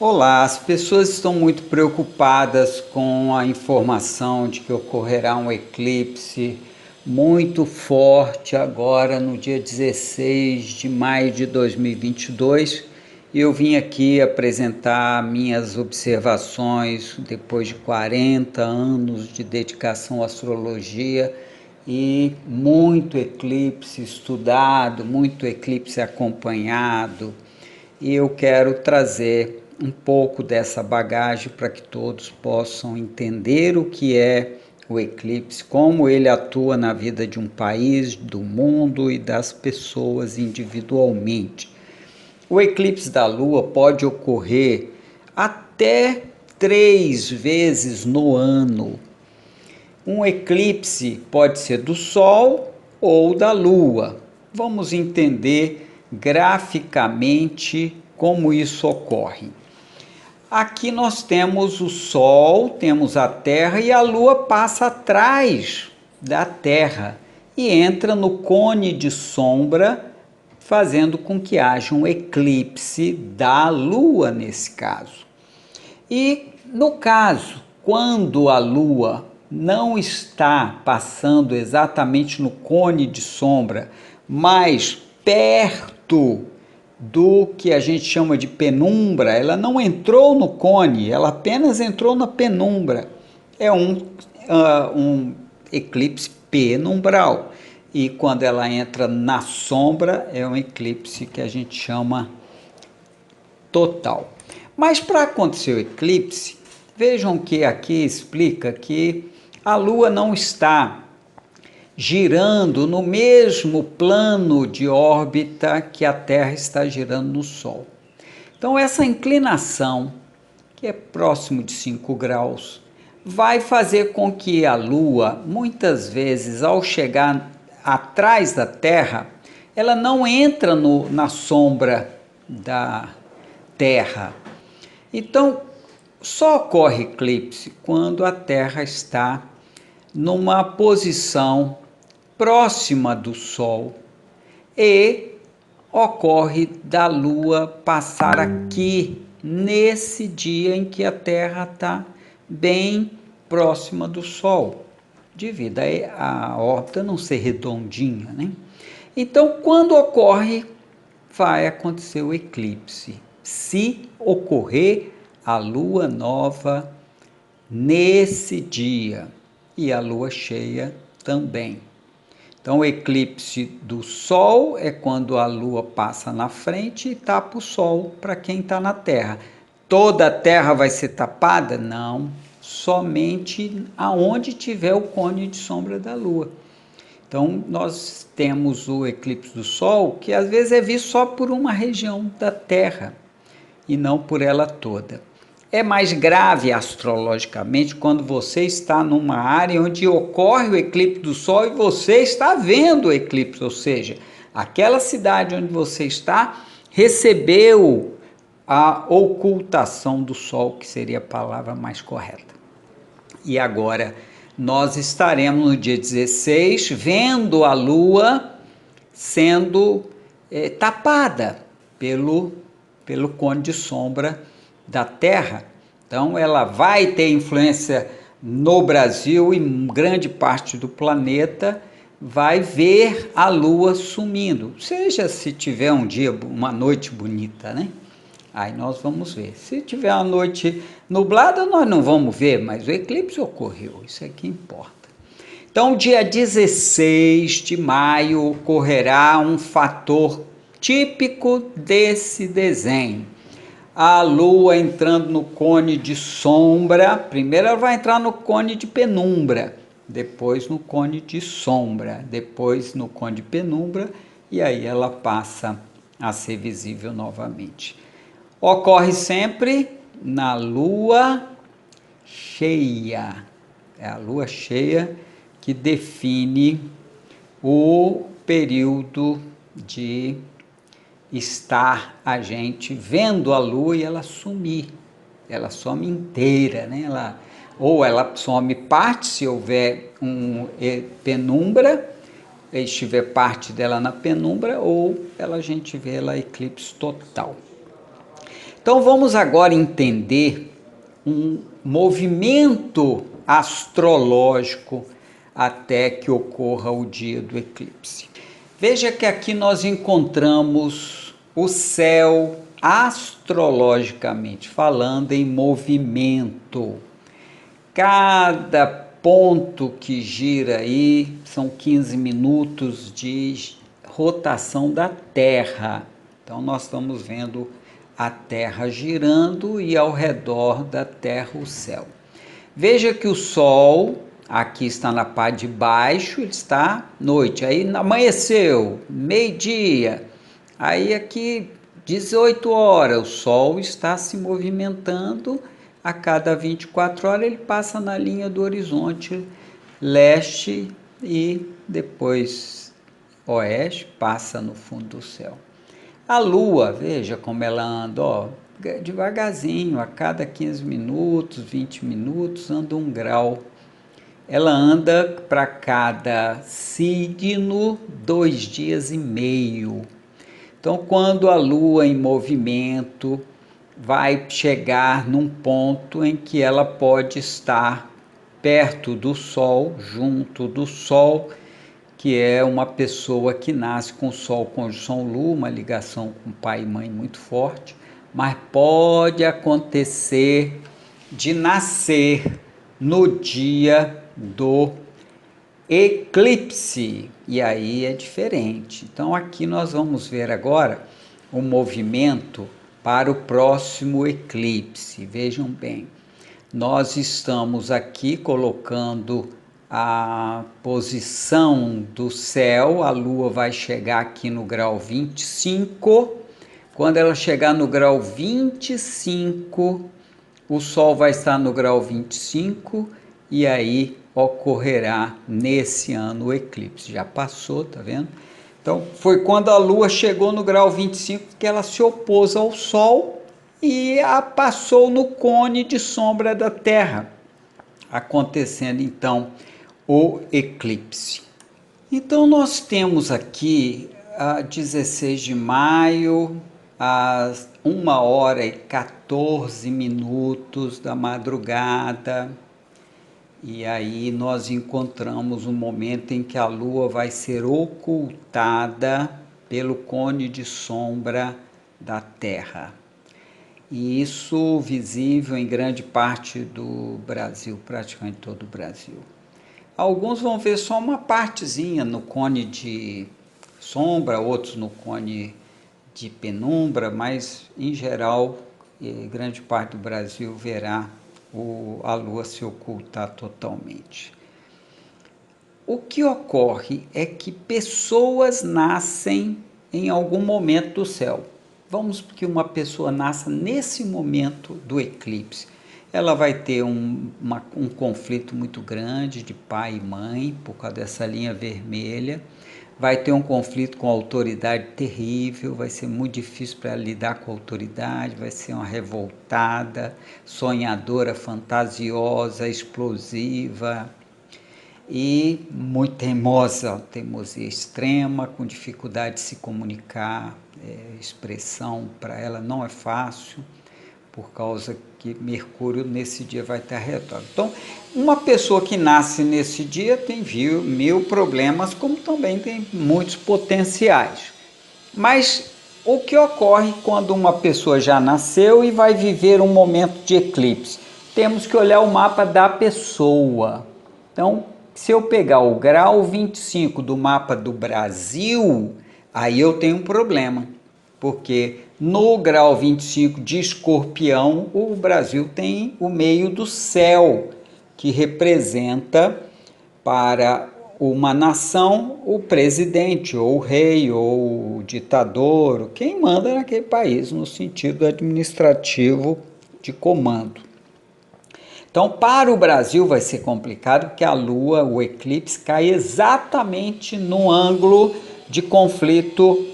Olá, as pessoas estão muito preocupadas com a informação de que ocorrerá um eclipse muito forte agora no dia 16 de maio de 2022 e eu vim aqui apresentar minhas observações depois de 40 anos de dedicação à astrologia e muito eclipse estudado, muito eclipse acompanhado, e eu quero trazer um pouco dessa bagagem para que todos possam entender o que é o eclipse, como ele atua na vida de um país, do mundo e das pessoas individualmente. O eclipse da Lua pode ocorrer até 3 vezes no ano. Um eclipse pode ser do Sol ou da Lua. Vamos entender graficamente como isso ocorre. Aqui nós temos o Sol, temos a Terra e a Lua passa atrás da Terra e entra no cone de sombra, fazendo com que haja um eclipse da Lua nesse caso. E no caso, quando a Lua não está passando exatamente no cone de sombra, mas perto do que a gente chama de penumbra, ela não entrou no cone, ela apenas entrou na penumbra. É um eclipse penumbral. E quando ela entra na sombra, é um eclipse que a gente chama total. Mas para acontecer o eclipse, vejam que aqui explica que a Lua não está girando no mesmo plano de órbita que a Terra está girando no Sol. Então essa inclinação, que é próximo de 5 graus, vai fazer com que a Lua, muitas vezes, ao chegar atrás da Terra, ela não entra na sombra da Terra. Então, só ocorre eclipse quando a Terra está numa posição próxima do Sol e ocorre da Lua passar aqui nesse dia em que a Terra está bem próxima do Sol, devido a órbita não ser redondinha, né? Então, quando ocorre, vai acontecer o eclipse, se ocorrer a Lua nova nesse dia e a Lua cheia também. Então, o eclipse do Sol é quando a Lua passa na frente e tapa o Sol para quem está na Terra. Toda a Terra vai ser tapada? Não, somente aonde tiver o cone de sombra da Lua. Então, nós temos o eclipse do Sol, que às vezes é visto só por uma região da Terra e não por ela toda. É mais grave astrologicamente quando você está numa área onde ocorre o eclipse do Sol e você está vendo o eclipse, ou seja, aquela cidade onde você está recebeu a ocultação do Sol, que seria a palavra mais correta. E agora nós estaremos no dia 16 vendo a Lua sendo tapada pelo cone de sombra da Terra. Então ela vai ter influência no Brasil e grande parte do planeta vai ver a Lua sumindo, seja se tiver um dia, uma noite bonita, né? Aí nós vamos ver. Se tiver uma noite nublada, nós não vamos ver, mas o eclipse ocorreu, isso é que importa. Então, dia 16 de maio ocorrerá um fator típico desse desenho. A Lua entrando no cone de sombra, primeiro ela vai entrar no cone de penumbra, depois no cone de sombra, depois no cone de penumbra, e aí ela passa a ser visível novamente. Ocorre sempre na Lua cheia, é a Lua cheia que define o período de estar a gente vendo a Lua e ela sumir, ela some inteira, né? Ou ela some parte se houver penumbra, estiver parte dela na penumbra, ou a gente vê ela eclipse total. Então vamos agora entender um movimento astrológico até que ocorra o dia do eclipse. Veja que aqui nós encontramos o céu astrologicamente falando em movimento. Cada ponto que gira aí são 15 minutos de rotação da Terra. Então nós estamos vendo a Terra girando e ao redor da Terra o céu. Veja que o Sol aqui está na parte de baixo, ele está noite, aí amanheceu, meio-dia, aí aqui 18 horas, o Sol está se movimentando, a cada 24 horas ele passa na linha do horizonte leste e depois oeste, passa no fundo do céu. A Lua, veja como ela anda, ó, devagarzinho, a cada 15 minutos, 20 minutos, anda 1 grau. Ela anda para cada signo 2 dias e meio. Então, quando a Lua em movimento vai chegar num ponto em que ela pode estar perto do Sol, junto do Sol, que é uma pessoa que nasce com Sol conjunção Lua, uma ligação com pai e mãe muito forte, mas pode acontecer de nascer no dia do eclipse, e aí é diferente. Então aqui nós vamos ver agora o movimento para o próximo eclipse. Vejam bem, nós estamos aqui colocando a posição do céu, a Lua vai chegar aqui no grau 25, quando ela chegar no grau 25, o Sol vai estar no grau 25 e aí ocorrerá nesse ano o eclipse. Já passou, tá vendo? Então foi quando a Lua chegou no grau 25 que ela se opôs ao Sol e a passou no cone de sombra da Terra, acontecendo então o eclipse. Então nós temos aqui a 16 de maio, às 1h14 da madrugada, e aí nós encontramos um momento em que a Lua vai ser ocultada pelo cone de sombra da Terra. E isso visível em grande parte do Brasil, praticamente todo o Brasil. Alguns vão ver só uma partezinha no cone de sombra, outros no cone de penumbra, mas em geral, grande parte do Brasil verá a Lua se ocultar totalmente. O que ocorre é que pessoas nascem em algum momento do céu. Vamos que uma pessoa nasça nesse momento do eclipse. Ela vai ter um conflito muito grande de pai e mãe, por causa dessa linha vermelha. Vai ter um conflito com a autoridade terrível, vai ser muito difícil para ela lidar com a autoridade, vai ser uma revoltada, sonhadora, fantasiosa, explosiva e muito teimosa, teimosia extrema, com dificuldade de se comunicar, expressão para ela não é fácil, por causa que Mercúrio nesse dia vai estar retrógrado. Então, uma pessoa que nasce nesse dia tem mil problemas, como também tem muitos potenciais. Mas o que ocorre quando uma pessoa já nasceu e vai viver um momento de eclipse? Temos que olhar o mapa da pessoa. Então, se eu pegar o grau 25 do mapa do Brasil, aí eu tenho um problema, porque no grau 25 de Escorpião, o Brasil tem o meio do céu, que representa para uma nação o presidente, ou o rei, ou o ditador, quem manda naquele país, no sentido administrativo de comando. Então, para o Brasil vai ser complicado, porque a Lua, o eclipse, cai exatamente no ângulo de conflito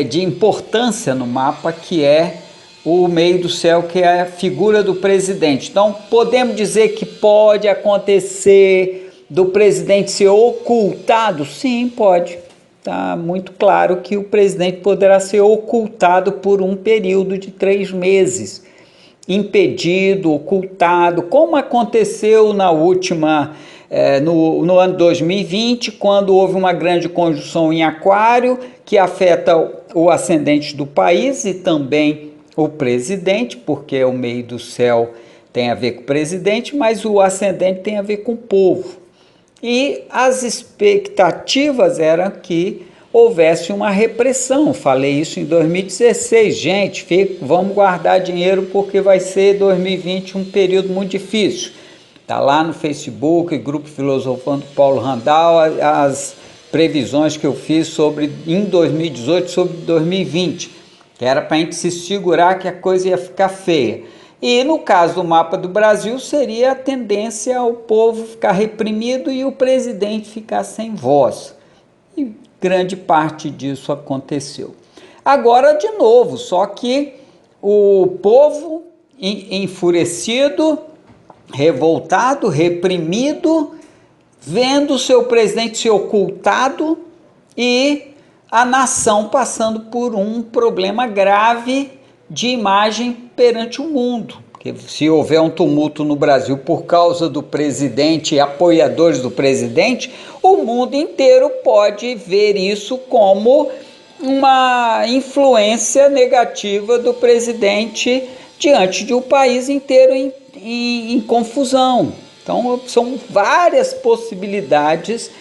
de importância no mapa, que é o meio do céu, que é a figura do presidente. Então, podemos dizer que pode acontecer do presidente ser ocultado? Sim, pode. está muito claro que o presidente poderá ser ocultado por um período de 3 meses. Impedido, ocultado, como aconteceu na última, no ano 2020, quando houve uma grande conjunção em Aquário, que afeta o ascendente do país e também o presidente, porque o meio do céu tem a ver com o presidente, mas o ascendente tem a ver com o povo. E as expectativas eram que houvesse uma repressão. Falei isso em 2016. Gente, vamos guardar dinheiro porque vai ser 2020 um período muito difícil. Está lá no Facebook, Grupo Filosofando Paulo Randall, as previsões que eu fiz em 2018 sobre 2020, que era para a gente se segurar que a coisa ia ficar feia. E no caso do mapa do Brasil, seria a tendência ao povo ficar reprimido e o presidente ficar sem voz. E grande parte disso aconteceu. Agora, de novo, só que o povo enfurecido, revoltado, reprimido, vendo seu presidente ser ocultado e a nação passando por um problema grave de imagem perante o mundo. Porque se houver um tumulto no Brasil por causa do presidente e apoiadores do presidente, o mundo inteiro pode ver isso como uma influência negativa do presidente diante de um país inteiro em confusão. Então, são várias possibilidades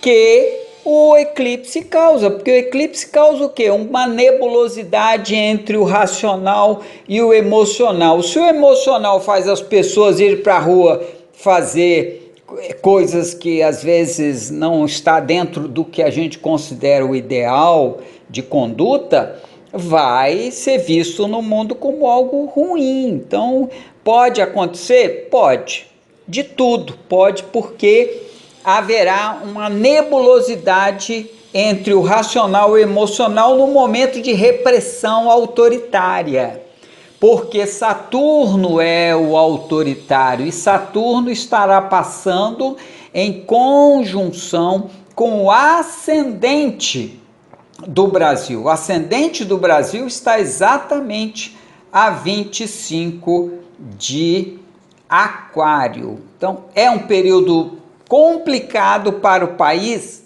que o eclipse causa, porque o eclipse causa o quê? Uma nebulosidade entre o racional e o emocional. Se o emocional faz as pessoas irem para a rua fazer coisas que às vezes não está dentro do que a gente considera o ideal de conduta, vai ser visto no mundo como algo ruim. Então, pode acontecer? Pode. De tudo, pode, porque haverá uma nebulosidade entre o racional e o emocional no momento de repressão autoritária, porque Saturno é o autoritário e Saturno estará passando em conjunção com o ascendente do Brasil. O ascendente do Brasil está exatamente a 25 de Aquário. Então, é um período complicado para o país?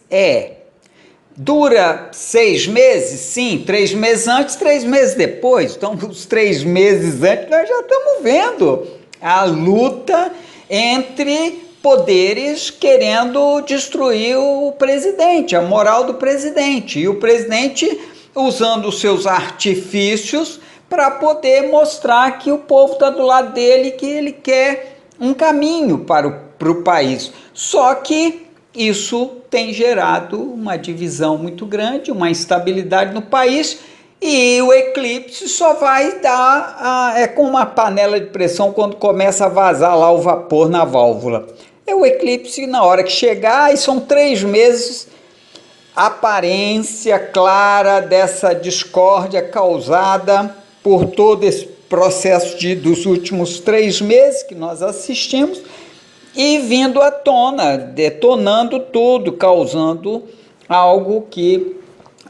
Dura 6 meses? Sim, 3 meses antes, 3 meses depois. Então, os 3 meses antes, nós já estamos vendo a luta entre poderes querendo destruir o presidente, a moral do presidente. E o presidente usando os seus artifícios para poder mostrar que o povo está do lado dele, que ele quer um caminho para o país. Só que isso tem gerado uma divisão muito grande, uma instabilidade no país, e o eclipse só vai dar, é como uma panela de pressão quando começa a vazar lá o vapor na válvula. É o eclipse na hora que chegar, e são 3 meses, aparência clara dessa discórdia causada por todo esse processo dos últimos 3 meses que nós assistimos, e vindo à tona, detonando tudo, causando algo que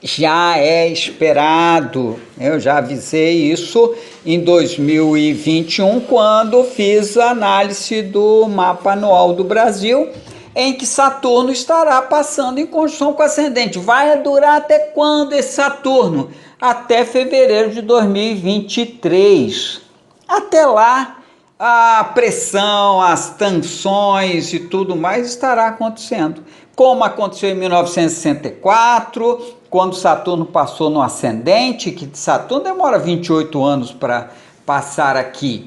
já é esperado. Eu já avisei isso em 2021, quando fiz a análise do mapa anual do Brasil, em que Saturno estará passando em conjunção com o ascendente. Vai durar até quando esse Saturno? Até fevereiro de 2023. Até lá, a pressão, as tensões e tudo mais estará acontecendo. Como aconteceu em 1964, quando Saturno passou no ascendente, que Saturno demora 28 anos para passar aqui.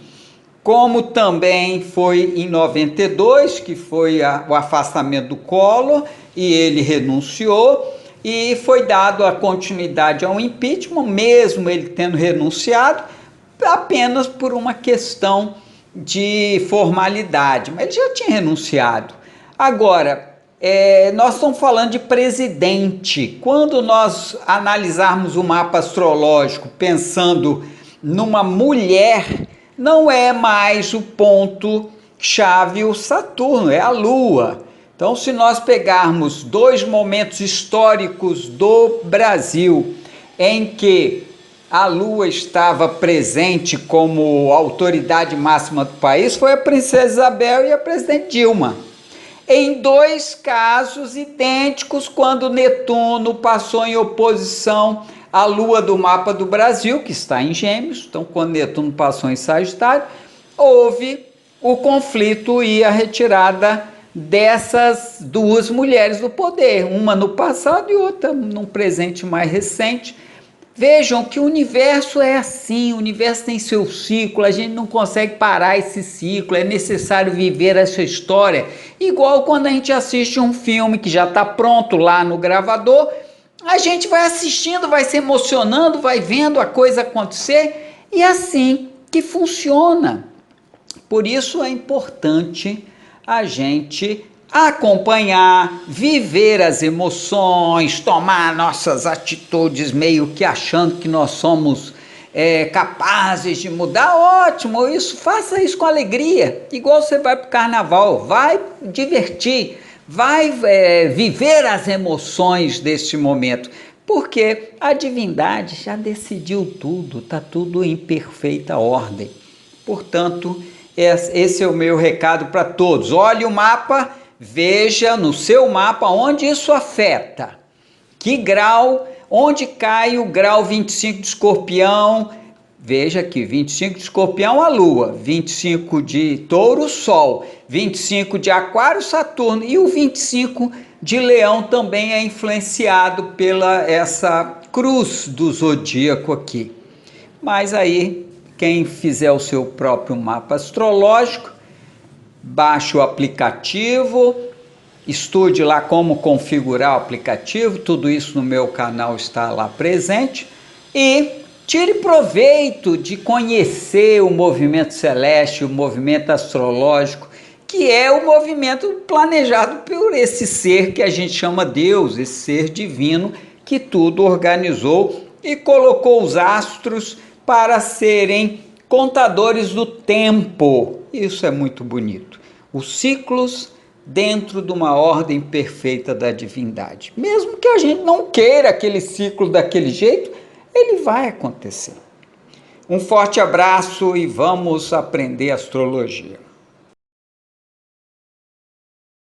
Como também foi em 92, que foi o afastamento do Collor, e ele renunciou, e foi dado a continuidade ao impeachment, mesmo ele tendo renunciado, apenas por uma questão de formalidade, mas ele já tinha renunciado. Agora, nós estamos falando de presidente. Quando nós analisarmos o mapa astrológico pensando numa mulher, não é mais o ponto-chave o Saturno, é a Lua. Então, se nós pegarmos dois momentos históricos do Brasil em que a Lua estava presente como autoridade máxima do país, foi a Princesa Isabel e a Presidente Dilma. Em dois casos idênticos, quando Netuno passou em oposição à Lua do mapa do Brasil, que está em Gêmeos, então quando Netuno passou em Sagitário, houve o conflito e a retirada dessas duas mulheres do poder, uma no passado e outra num presente mais recente. Vejam que o universo é assim, o universo tem seu ciclo, a gente não consegue parar esse ciclo, é necessário viver essa história, igual quando a gente assiste um filme que já está pronto lá no gravador, a gente vai assistindo, vai se emocionando, vai vendo a coisa acontecer, e é assim que funciona. Por isso é importante a gente acompanhar, viver as emoções, tomar nossas atitudes meio que achando que nós somos capazes de mudar. Ótimo, isso, faça isso com alegria, igual você vai para o carnaval, vai divertir, vai viver as emoções deste momento, porque a divindade já decidiu tudo, está tudo em perfeita ordem. Portanto, esse é o meu recado para todos. Olhe o mapa, veja no seu mapa onde isso afeta. Que grau, onde cai o grau 25 de Escorpião. Veja aqui, 25 de Escorpião, a Lua. 25 de Touro, Sol. 25 de Aquário, Saturno. E o 25 de Leão também é influenciado pela essa cruz do zodíaco aqui. Mas aí, quem fizer o seu próprio mapa astrológico, baixe o aplicativo, estude lá como configurar o aplicativo, tudo isso no meu canal está lá presente, e tire proveito de conhecer o movimento celeste, o movimento astrológico, que é o movimento planejado por esse ser que a gente chama Deus, esse ser divino que tudo organizou e colocou os astros para serem contadores do tempo. Isso é muito bonito. Os ciclos dentro de uma ordem perfeita da divindade. Mesmo que a gente não queira aquele ciclo daquele jeito, ele vai acontecer. Um forte abraço e vamos aprender astrologia.